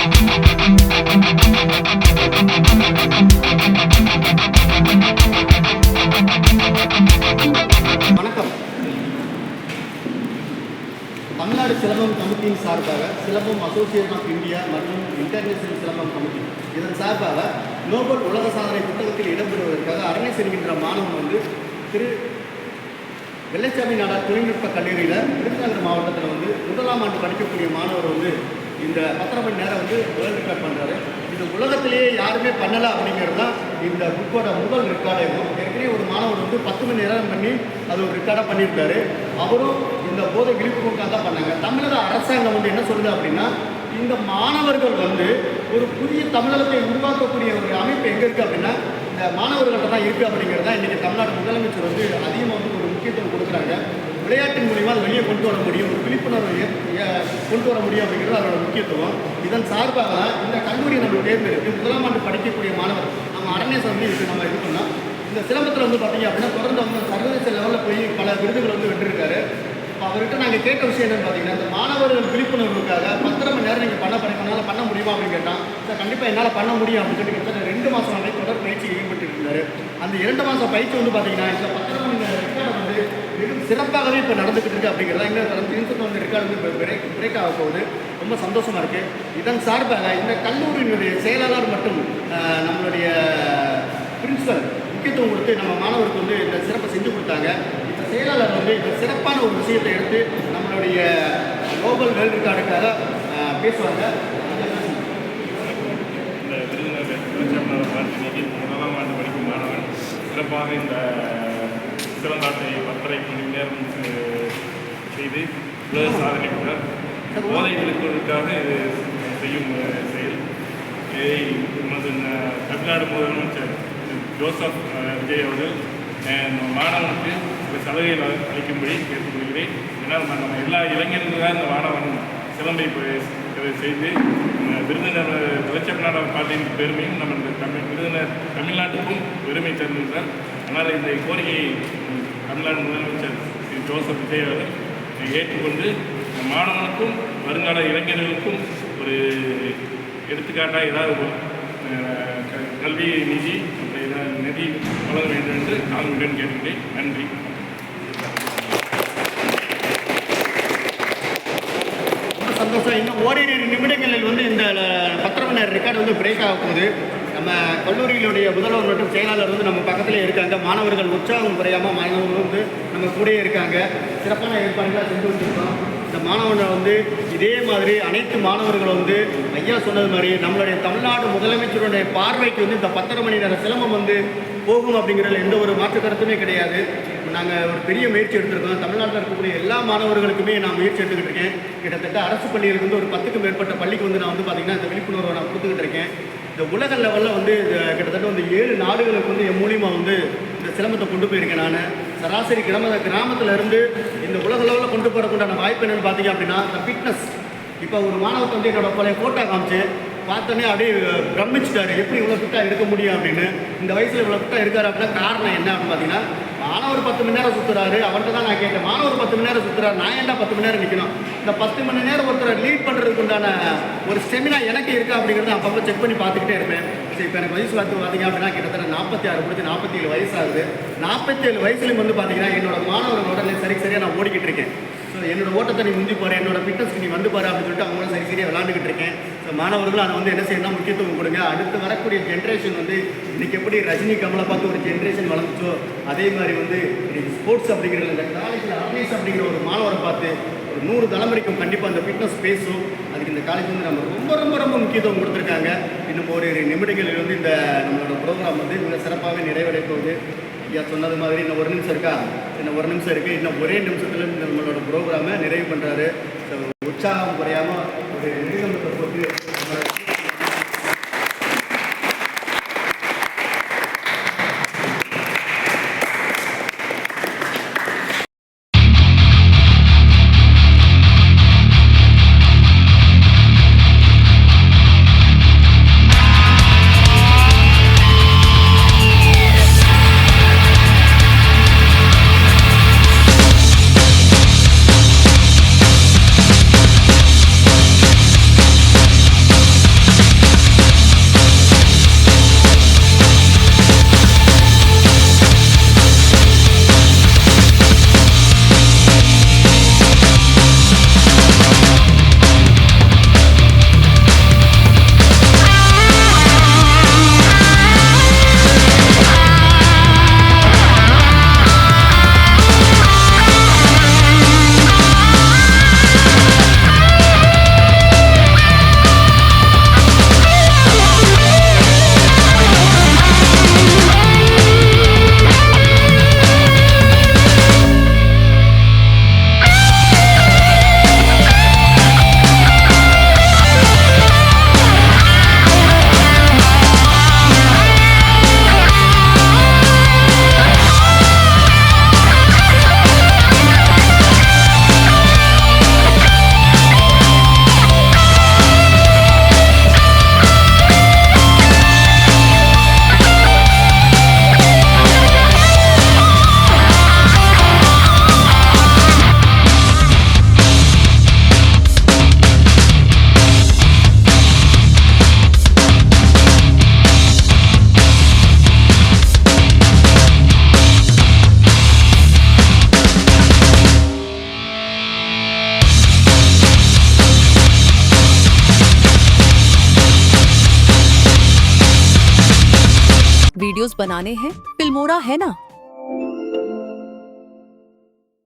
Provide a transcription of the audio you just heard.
வணக்கம். தமிழ்நாடு சிலம்பம் கமிட்டியின் சார்பாக சிலம்பம் அசோசியேஷன் ஆஃப் இந்தியா மற்றும் இன்டர்நேஷனல் சிலம்பம் கமிட்டி இதன் சார்பாக நோபல் உலக சாதனை புத்தகத்தில் இடம்பெறுவதற்காக அரங்கை செல்கின்ற மாணவன் திரு வெள்ளைச்சாமி நாடார் தொழில்நுட்ப கல்லூரியில் விருதுநகர் மாவட்டத்தில் முதலாம் ஆண்டு படிக்கக்கூடிய மாணவர் இந்த 10 மணி நேரம் வேர்ல்டு ரெக்கார்ட் பண்ணுறாரு. இது உலகத்திலேயே யாருமே பண்ணலை அப்படிங்கிறது தான் இந்த புக்கோட முதல் ரெக்கார்டாகும். ஏற்கனவே ஒரு மாணவர் 10 மணி நேரம் பண்ணி அது ஒரு ரெக்கார்டாக பண்ணியிருக்காரு. அவரும் இந்த போதை விழிப்புணர்வுக்காக தான் பண்ணாங்க. தமிழக அரசாங்கம் என்ன சொல்லுது அப்படின்னா, இந்த மாணவர்கள் ஒரு புதிய தமிழகத்தை உருவாக்கக்கூடிய ஒரு அமைப்பு எங்கே இருக்குது அப்படின்னா இந்த மாணவர்கள்ட்ட தான் இருக்குது அப்படிங்கிறது தான் இன்றைக்கி தமிழ்நாடு முதலமைச்சர் அதிகமாக ஒரு முக்கியத்துவம் கொடுக்குறாங்க. விளையாட்டின் மூலிமா அதை வெளியே கொண்டு வர முடியும், ஒரு விழிப்புணர்வை கொண்டு வர முடியும் அப்படிங்கிறது அதோட முக்கியத்துவம். இதன் சார்பாக இந்த கல்லூரியை நம்ம தேர்ந்தெடுத்து முதலாம் ஆண்டு படிக்கக்கூடிய மாணவர் நம்ம அரண்யேசம் இதுக்கு நம்ம இது பண்ணால் இந்த சிலம்பத்தில் பார்த்தீங்க அப்படின்னா தொடர்ந்து சர்வதேச லெவலில் போய் பல விருதுகள் வென்றிருக்காரு. இப்போ அவர்கிட்ட நாங்கள் கேட்ட விஷயம் என்னென்னு பார்த்தீங்கன்னா, இந்த மாணவர்கள் விழிப்புணர்வுக்காக 10 மணி நேரம் நீங்கள் பண்ண முடியுமா அப்படின்னு கேட்டால், சார் கண்டிப்பாக என்னால் பண்ண முடியும் அப்படின்னு சொல்லி கிட்டத்தட்ட 2 மாதம் வரை தொடர் பயிற்சி ஈடுபட்டு இருந்தார். அந்த 2 மாதம் பயிற்சி பார்த்தீங்கன்னா இந்த 10 மணி நேரம் ரெக்கார்டை மிகவும் சிறப்பாகவே இப்போ நடந்துக்கிட்டு இருக்குது அப்படிங்கிறதா இன்னும் நிமிஷத்தில் ரெக்கார்டு பிரேக் ஆக போகுது. ரொம்ப சந்தோஷமாக இருக்குது. இதன் சார்பாக இந்த கல்லூரியினுடைய செயலாளர் மற்றும் நம்மளுடைய பிரின்சிபல் முக்கியத்துவம் கொடுத்து நம்ம மாணவருக்கு இந்த சிறப்பை செஞ்சு கொடுத்தாங்க. இந்த செயலாளர் இந்த சிறப்பான ஒரு விஷயத்தை எடுத்து நம்மளுடைய குளோபல் வேர்ல்டு ரெக்கார்டுக்காக பேசுவாங்க. இந்த விருதுநகர் முதலாம் ஆண்டு படிக்கும் மாணவன் சிறப்பாக இந்த சிலம்பாட்டை 10.5 மணி நேரம் செய்து உலக சாதனை பெற்றார். போதை விழிப்புணர்வுக்காக இது செய்யும் செயல் நமது தமிழ்நாடு முதலமைச்சர் ஜோசப் விஜய் அவர்கள் மாணவனுக்கு இந்த சலுகைகளை அளிக்கும்படி கேட்டுக்கொள்கிறேன். ஏன்னா நம்ம எல்லா இளைஞர்களும் தான் இந்த மாணவன் சிலம்பை செய்து விருதுநகர் வெள்ளச்செப்பநாடார் பாட்டின் பெருமையும் நம்ம இந்த தமிழ்நாட்டுக்கும் பெருமை சேர்ந்திருந்தார். அதனால் இந்த கோரிக்கையை தமிழ்நாடு முதலமைச்சர் திரு ஜோசப் விஜய் அவர்கள் ஏற்றுக்கொண்டு மாணவனுக்கும் வருங்கால இளைஞர்களுக்கும் ஒரு எடுத்துக்காட்டாக ஏதாவது கல்வி நிதி வழங்க வேண்டும் என்று தாழ்மையுடன் கேட்கிறேன். நன்றி. சந்தோஷம். இன்னும் ஓரிரு நிமிடங்களில் இந்த 10 மணி நேரம் ரெக்கார்டு பிரேக் ஆக போகுது. நம்ம கல்லூரிகளுடைய முதல்வர் மற்றும் செயலாளர் நம்ம பக்கத்திலே இருக்காங்க. மாணவர்கள் உற்சாகம் குறையாமல் மாணவர்கள் நம்ம கூடயே இருக்காங்க. சிறப்பான ஏற்பாடுகளாக செஞ்சு வச்சுருக்கோம். இந்த மாணவனை இதே மாதிரி அனைத்து மாணவர்கள் ஐயா சொன்னது மாதிரி நம்மளுடைய தமிழ்நாடு முதலமைச்சருடைய பார்வைக்கு இந்த 10 மணி நேரம் சிலம்பம் போகும் அப்படிங்கிறதுல எந்த ஒரு மாற்று கருத்துமே கிடையாது. நாங்கள் ஒரு பெரிய முயற்சி எடுத்திருக்கோம். தமிழ்நாட்டில் இருக்கக்கூடிய எல்லா மாணவர்களுக்குமே நான் முயற்சி எடுத்துக்கிட்டு இருக்கேன். கிட்டத்தட்ட அரசு பள்ளிகளுக்கு ஒரு 10க்கும் மேற்பட்ட பள்ளிக்கு நான் பார்த்திங்கன்னா இந்த விழிப்புணர்வை நான் கொடுத்துக்கிட்டு இருக்கேன். இந்த உலக லெவலில் கிட்டத்தட்ட 7 நாடுகளுக்கு என் மூலியமாக இந்த சிலம்பத்தை கொண்டு போயிருக்கேன். நான் சராசரி கிராமத்தில் இருந்து இந்த உலக லெவலில் கொண்டு போகிறதுக்குண்டான வாய்ப்பு என்னென்னு பார்த்தீங்க அப்படின்னா இந்த ஃபிட்னஸ். இப்போ ஒரு மாணவத்தை என்னோட பழைய ஃபோட்டோ காமிச்சு பார்த்தோன்னே அப்படியே பிரமிச்சிட்டாரு, எப்படி இவ்வளோ ஃபிட்டாக இருக்க முடியும் அப்படின்னு. இந்த வயசில் இவ்வளோ ஃபிட்டாக இருக்காரு அப்படின்னா காரணம் என்ன அப்படின்னு பார்த்தீங்கன்னா, மாணவர் 10 மணி நேரம் சுற்றுறாரு. அவர்கிட்ட தான் நான் கேட்டேன், மாணவர் 10 மணி நேரம் சுற்றுறாரு, நான் ஏன்டா 10 மணி நேரம் நிற்கணும்? இந்த 10 மணி நேரம் ஒருத்தரை லீட் பண்ணுறதுக்கு உண்டான ஒரு ஸ்டெமினா எனக்கு இருக்குது அப்படிங்கிறத அப்பப்போ செக் பண்ணி பார்த்துக்கிட்டே இருப்பேன். சரி, இப்போ எனக்கு வயசு பார்த்தீங்க அப்படின்னா கிட்டத்தட்ட 46 முடிச்சு 47 வயசு ஆகுது. 47 வயசுலேயும் பார்த்தீங்கன்னா என்னோட மாணவர்களோட சரியாக நான் ஓடிக்கிட்டு இருக்கேன். ஸோ என்னோட ஓட்டத்தை நீ முந்தி போகிற, என்னோட ஃபிட்னஸ்க்கு நீ பாரு அப்படின்னு சொல்லிட்டு அவங்களும் சரியாக விளாண்டுக்கிட்டு இருக்கேன். ஸோ மாணவர்களும் அதை என்ன செய்யணும், முக்கியத்துவம் கொடுங்க. அடுத்து வரக்கூடிய ஜென்ரேஷன் இன்றைக்கி எப்படி ரஜினி கமலை பார்த்து ஒரு ஜென்ரேஷன் வளர்ந்துச்சோ அதே மாதிரி இன்றைக்கி ஸ்போர்ட்ஸ் அப்படிங்கிற இந்த காலேஜில் அட்லீஸ் அப்படிங்கிற ஒரு மாணவரை பார்த்து ஒரு 100 தலைமுறைக்கும் கண்டிப்பாக அந்த ஃபிட்னஸ் பேசும். அதுக்கு இந்த காலேஜ் நம்ம ரொம்ப ரொம்ப ரொம்ப முக்கியத்துவம் கொடுத்துருக்காங்க. இன்னும் ஒரு நிமிடங்களில் இந்த நம்மளோட ப்ரோக்ராம் மிக சிறப்பாகவே நிறைவடைய போகுது. ஐயா சொன்னது மாதிரி இன்னும் 1 நிமிஷம் இருக்கா, இன்னும் 1 நிமிஷம் இருக்குது. இன்னும் ஒரே நிமிஷத்தில் நம்மளோட ப்ரோக்ராமை நிறைவு பண்ணுறாரு. உற்சாகம் குறையாமல் ஒரு நிகழ்வு போட்டு वीडियोस बनाने हैं, फिल्मोरा है ना।